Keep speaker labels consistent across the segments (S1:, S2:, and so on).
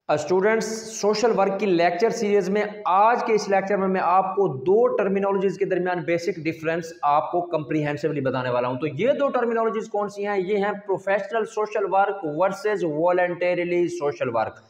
S1: Students, social work की lecture series में आज के इस लेक्चर में मैं आपको दो टर्मिनोलॉजीज के दरमियान बेसिक डिफरेंस आपको कंप्रीहेंसिवली बताने वाला हूं। तो ये दो टर्मिनोलॉजीज कौन सी हैं? ये हैं professional social work versus voluntarily social work.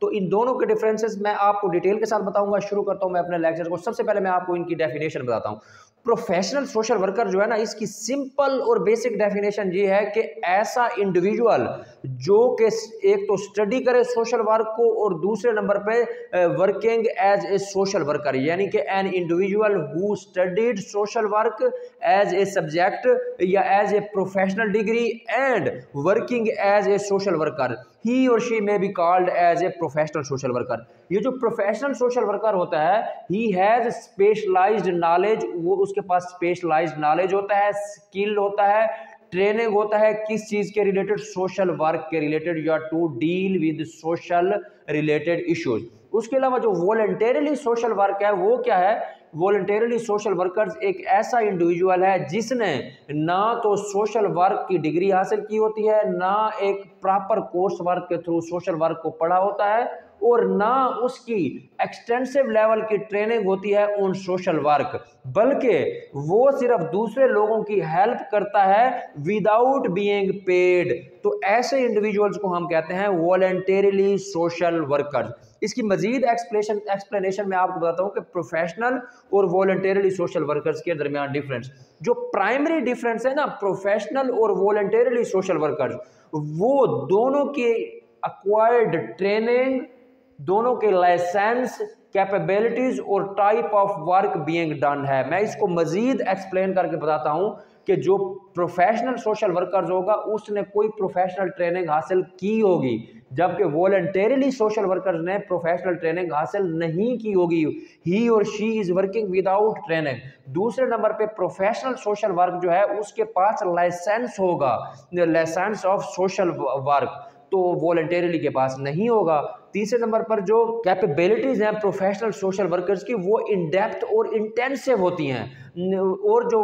S1: तो इन दोनों के डिफरेंसेस मैं आपको डिटेल के साथ बताऊंगा। शुरू करता हूं मैं अपने लेक्चर को। सबसे पहले मैं आपको इनकी डेफिनेशन बताता हूं। प्रोफेशनल सोशल वर्कर जो है ना, इसकी सिंपल और बेसिक डेफिनेशन ये है कि ऐसा इंडिविजुअल जो कि एक तो स्टडी करे सोशल वर्क को और दूसरे नंबर पे working as a social worker, यानी कि an individual who studied social work as a subject या as a professional degree and working as a social worker, he और she may be called as a professional social worker. ये जो professional social worker होता है, he has specialised knowledge, वो उसके पास specialised knowledge होता है, स्किल होता है, ट्रेनिंग होता है। किस चीज के रिलेटेड? सोशल वर्क के रिलेटेड या to deal with social related issues. उसके अलावा जो वॉलंटरीली सोशल वर्क है वो क्या है? वॉलंटरीली सोशल वर्कर्स एक ऐसा इंडिविजुअल है जिसने ना तो सोशल वर्क की डिग्री हासिल की होती है, ना एक प्रॉपर कोर्स वर्क के थ्रू सोशल वर्क को पढ़ा होता है, और ना उसकी एक्सटेंसिव लेवल की ट्रेनिंग होती है ऑन सोशल वर्क, बल्कि वो सिर्फ दूसरे लोगों की हेल्प करता है विदाउट बीइंग पेड। तो ऐसे इंडिविजुअल्स को हम कहते हैं वॉलंटरीली सोशल वर्कर्स। इसकी मजीद एक्सप्लेनेशन मैं आपको बताता हूं कि प्रोफेशनल और वॉलंटरीली सोशल वर्कर्स के दरमियान डिफरेंस। जो प्राइमरी डिफरेंस है ना प्रोफेशनल और वॉलंटरीली सोशल वर्कर्स, वो दोनों के अक्वायर्ड ट्रेनिंग, दोनों के लाइसेंस, कैपेबिलिटीज और type of work being done है। मैं इसको मजीद एक्सप्लेन करके बताता हूं कि जो प्रोफेशनल सोशल वर्कर्स होगा उसने कोई प्रोफेशनल ट्रेनिंग हासिल की होगी, जबकि वॉलंटरीली सोशल वर्कर्स ने प्रोफेशनल ट्रेनिंग हासिल नहीं की होगी। ही और she is working without training. दूसरे नंबर पे प्रोफेशनल सोशल वर्क जो है उसके पास लाइसेंस होगा, लाइसेंस ऑफ सोशल वर्क, तो वॉलंटरीली के पास नहीं होगा। तीसरे नंबर पर जो कैपेबिलिटीज हैं प्रोफेशनल सोशल वर्कर्स की, वो इन डेप्थ और इंटेंसिव होती हैं, और जो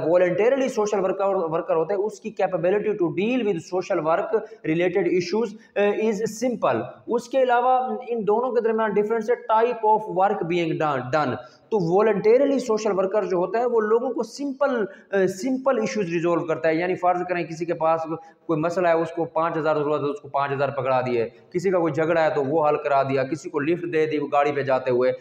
S1: वॉलंटरीली सोशल वर्कर होते हैं उसकी capability to deal with social work related issues is simple. उसके अलावा इन दोनों के दरमियान डिफरेंस है type of work being done. तो वॉलंटरीली सोशल वर्कर जो होता है वो लोगों को सिंपल इश्यूज रिजोल्व करता है। यानी फर्ज करें किसी के पास कोई मसला है, उसको 5,000 जरूरत है, उसको 5,000 पकड़ा दिए। किसी का कोई झगड़ा है तो वो हल करा दिया, किसी को लिफ्ट दे दी गाड़ी पे जाते हुए।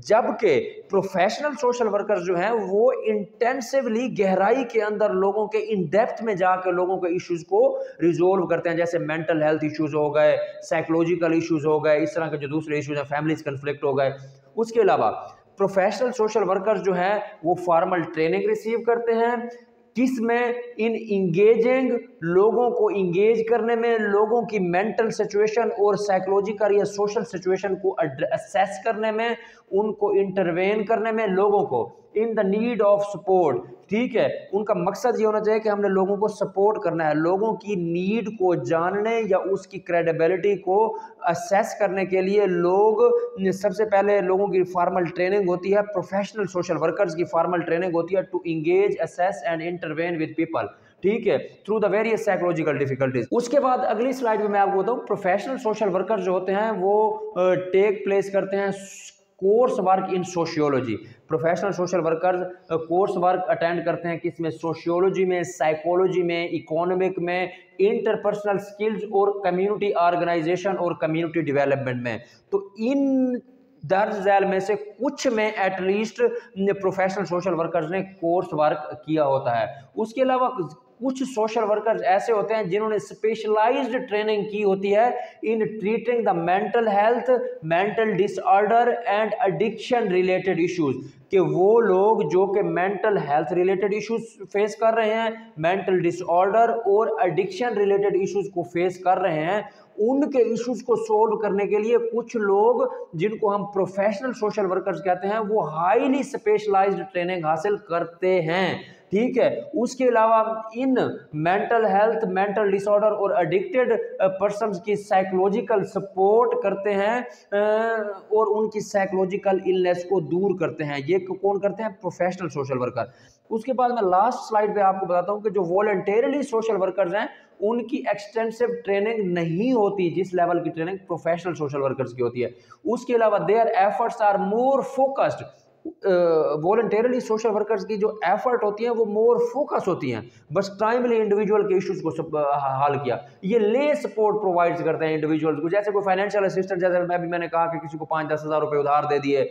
S1: जबकि प्रोफेशनल सोशल वर्कर्स जो हैं वो इंटेंसिवली गहराई के अंदर लोगों के इन डेप्थ में जाकर लोगों के इश्यूज को रिजोल्व करते हैं, जैसे मेंटल हेल्थ इश्यूज हो गए, साइकोलॉजिकल इश्यूज हो गए, इस तरह के जो दूसरे इश्यूज हैं, फैमिलीज कन्फ्लिक्ट हो गए। उसके अलावा प्रोफेशनल सोशल वर्कर्स जो हैं वो फॉर्मल ट्रेनिंग रिसीव करते हैं, किसमें? इन इंगेजिंग, लोगों को इंगेज करने में, लोगों की मेंटल सिचुएशन और साइकोलॉजिकल या सोशल सिचुएशन को असेस करने में, उनको इंटरवेन करने में, लोगों को in the need of support. ठीक है, उनका मकसद ये होना चाहिए कि हमने लोगों को सपोर्ट करना है, लोगों की नीड को जानने या उसकी क्रेडिबिलिटी को असेस करने के लिए लोग सबसे पहले लोगों की फॉर्मल ट्रेनिंग होती है, प्रोफेशनल सोशल वर्कर्स की फॉर्मल ट्रेनिंग होती है to engage, assess and intervene with people, ठीक है, through the various psychological difficulties. उसके बाद अगली स्लाइड में मैं आपको बताऊं, प्रोफेशनल सोशल वर्कर जो होते हैं वो टेक प्लेस करते हैं course work in sociology. Professional social workers course work attend करते हैं किसमें? सोशियोलॉजी में, साइकोलॉजी में, इकोनॉमिक में, इंटरपर्सनल स्किल्स और कम्युनिटी ऑर्गेनाइजेशन और कम्युनिटी डेवलपमेंट में। तो इन दर्ज झैल में से कुछ में एटलीस्ट प्रोफेशनल सोशल वर्कर्स ने कोर्स वर्क किया होता है। उसके अलावा कुछ सोशल वर्कर्स ऐसे होते हैं जिन्होंने स्पेशलाइज्ड ट्रेनिंग की होती है इन treating the mental health, mental disorder and addiction related issues, कि वो लोग जो कि mental health related issues face कर रहे हैं, मेंटल डिसऑर्डर और एडिक्शन रिलेटेड इश्यूज को फेस कर रहे हैं, उनके इश्यूज को सोल्व करने के लिए कुछ लोग जिनको हम प्रोफेशनल सोशल वर्कर्स कहते हैं वो हाईली स्पेशलाइज्ड ट्रेनिंग हासिल करते हैं। ठीक है, उसके अलावा in mental health, mental disorder और एडिक्टेड पर्सन्स की साइकोलॉजिकल सपोर्ट करते हैं और उनकी साइकोलॉजिकल इलनेस को दूर करते हैं। ये एक कौन करते हैं, प्रोफेशनल सोशल वर्कर। उसके बाद मैं लास्ट स्लाइड पे आपको बताता हूँ कि जो वॉलंटरली सोशल वर्कर्स हैं उनकी एक्सटेंसिव ट्रेनिंग नहीं होती जिस लेवल की ट्रेनिंग प्रोफेशनल सोशल वर्कर्स की होती है। उसके अलावा there efforts are more focused, voluntarily social workers की जो एफर्ट होती है वो मोर फोकस होती हैं, बस टाइमली इंडिविजुअल के इश्यूज को हल किया। ये ले सपोर्ट प्रोवाइड करते हैं इंडिविजुअल्स को, जैसे कोई फाइनेंशियल असिस्टेंट, जैसे मैंने कहा कि किसी को 5-10 हज़ार रुपये उधार दे दिए,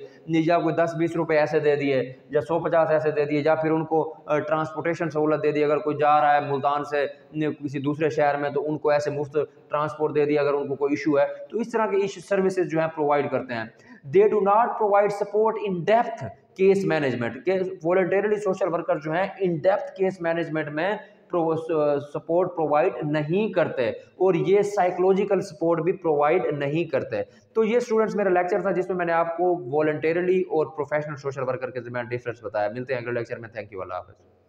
S1: या कोई 10-20 रुपये ऐसे दे दिए, या 100-50 ऐसे दे दिए, या फिर उनको ट्रांसपोर्टेशन सहूलत दे दी। अगर कोई जा रहा है मुल्तान से किसी दूसरे शहर में तो उनको ऐसे मुफ्त ट्रांसपोर्ट दे दिया अगर उनको कोई इशू है। तो इस तरह के सर्विसेज जो है प्रोवाइड करते हैं। They do not provide support in depth case management के, वॉलंटरली सोशल वर्कर जो है इन डेप्थ केस मैनेजमेंट में सपोर्ट प्रोवाइड नहीं करते, और ये साइकोलॉजिकल सपोर्ट भी प्रोवाइड नहीं करते। तो ये स्टूडेंट्स मेरा लेक्चर था जिसमें मैंने आपको वॉलंटरली और प्रोफेशनल सोशल वर्कर के दरमियान डिफरेंस बताया। मिलते हैं अगले लेक्चर में। थैंक यू, अल्लाह हाफ़िज़।